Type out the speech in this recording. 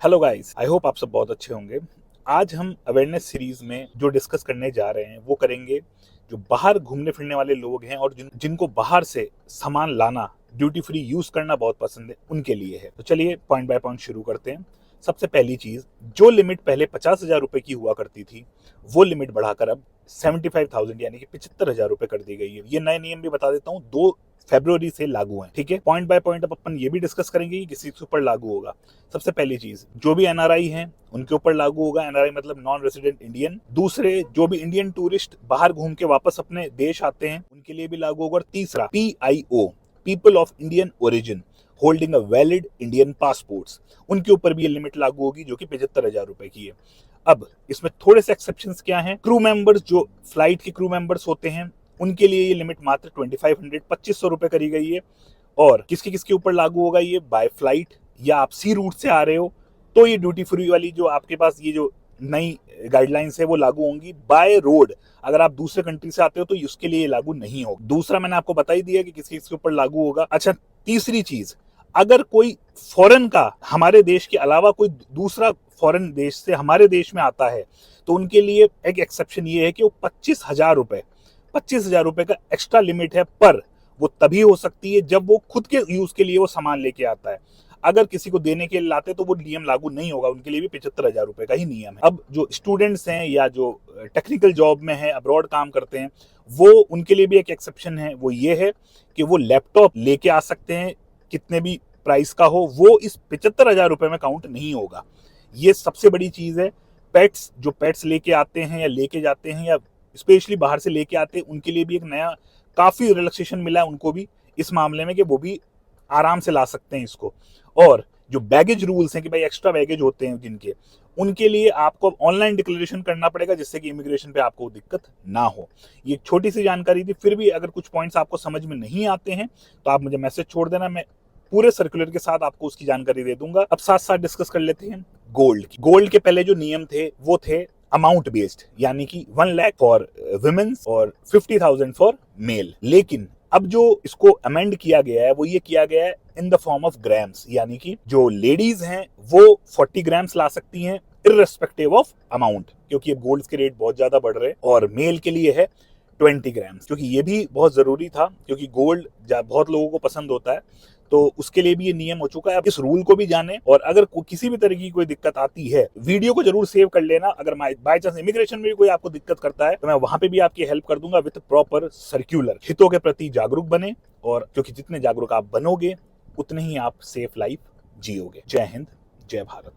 Hello guys, I hope आप सब बहुत अच्छे होंगे। आज हम अवेयरनेस सीरीज में जो डिस्कस करने जा रहे हैं वो करेंगे जो बाहर घूमने फिरने वाले लोग हैं और जिनको बाहर से सामान लाना, ड्यूटी फ्री यूज करना बहुत पसंद है, उनके लिए है। तो चलिए पॉइंट बाय पॉइंट शुरू करते हैं। सबसे पहली चीज, जो लिमिट पहले 50,000 रुपए की हुआ करती थी वो लिमिट बढ़ाकर अब 75,000 यानी कि 75,000 रुपए कर दी गई है। ये नए नियम भी बता देता हूँ, 2 फरवरी से लागू है। ठीक है, पॉइंट बाय पॉइंट अब अपन ये भी डिस्कस करेंगे कि किसी के ऊपर लागू होगा। सबसे पहली चीज, जो भी एनआरआई हैं उनके ऊपर लागू होगा। एनआरआई मतलब नॉन रेजिडेंट इंडियन। दूसरे, जो भी इंडियन टूरिस्ट बाहर घूम के वापस अपने देश आते हैं उनके लिए भी लागू होगा। और तीसरा, PIO, people of Indian origin holding a valid Indian passports, उनके ऊपर भी ये लिमिट लागू होगी जो कि 75,000 रुपए की है। अब इसमें थोड़े से एक्सेप्शंस क्या हैं। क्रू मेंबर्स, जो फ्लाइट के क्रू मेंबर्स होते हैं, उनके लिए ये लिमिट मात्र 2500 2500 रुपए करी गई है। और किसके किसके ऊपर लागू होगा ये, बाय फ्लाइट या आप सी रूट से आ रहे हो तो ये ड्यूटी फ्री वाली जो आपके पास ये जो नई गाइडलाइंस है वो लागू होंगी। बाय रोड अगर आप दूसरे कंट्री से आते हो तो उसके लिए लागू नहीं होगा। दूसरा मैंने आपको बता ही दिया कि किस किसके ऊपर लागू होगा। अच्छा, तीसरी चीज, अगर कोई फॉरेन का हमारे देश के अलावा कोई दूसरा फॉरेन देश से हमारे देश में आता है तो उनके लिए एक एक्सेप्शन ये है कि वो 25,000 रुपए का एक्स्ट्रा लिमिट है, पर वो तभी हो सकती है जब वो खुद के यूज के लिए वो सामान लेके आता है। अगर किसी को देने के लिए लाते तो वो नियम लागू नहीं होगा, उनके लिए भी 75,000 रुपए का ही नियम है। अब जो स्टूडेंट्स हैं या जो टेक्निकल जॉब में है, अब्रॉड काम करते हैं, वो उनके लिए भी एक एक्सेप्शन है। वो ये है कि वो लैपटॉप लेके आ सकते हैं, कितने भी प्राइस का हो, वो इस 75,000 रुपए में काउंट नहीं होगा। ये सबसे बड़ी चीज है। पेट्स, जो पेट्स लेके आते हैं या लेके जाते हैं या स्पेशली बाहर से लेके आते हैं, उनके लिए भी एक नया काफी रिलैक्सेशन मिला है उनको भी इस मामले में कि वो भी आराम से ला सकते हैं इसको। और जो बैगेज रूल्स हैं कि भाई एक्स्ट्रा बैगेज होते हैं जिनके, उनके लिए आपको ऑनलाइन डिक्लेरेशन करना पड़ेगा जिससे कि इमिग्रेशन पे आपको दिक्कत ना हो। ये एक छोटी सी जानकारी थी, फिर भी अगर कुछ पॉइंट्स आपको समझ में नहीं आते हैं तो आप मुझे मैसेज छोड़ देना, मैं पूरे सर्कुलर के साथ आपको उसकी जानकारी दे दूंगा। अब साथ साथ डिस्कस कर लेते हैं गोल्ड की। गोल्ड के पहले जो नियम थे वो थे अमाउंट बेस्ड, यानी कि 1 लाख फॉर वुमेन्स और 50,000 फॉर मेल। लेकिन अब जो इसको अमेंड किया गया है वो ये किया गया है in the form of grams, यानी कि जो लेडीज हैं वो 40 ग्राम्स ला सकती हैं इररेस्पेक्टिव ऑफ अमाउंट, क्योंकि अब गोल्ड के रेट बहुत ज्यादा बढ़ रहे हैं। और मेल के लिए है 20 ग्राम्स, क्योंकि ये भी बहुत जरूरी था, क्योंकि गोल्ड बहुत लोगों को पसंद होता है, तो उसके लिए भी ये नियम हो चुका है। अब इस रूल को भी जाने, और अगर किसी भी तरह की कोई दिक्कत आती है, वीडियो को जरूर सेव कर लेना। अगर बाय चांस इमिग्रेशन में भी कोई आपको दिक्कत करता है तो मैं वहां पे भी आपकी हेल्प कर दूंगा विद प्रॉपर सर्क्यूलर। हितों के प्रति जागरूक बने, और क्योंकि जितने जागरूक आप बनोगे उतने ही आप सेफ लाइफ जियोगे। जय हिंद, जय भारत।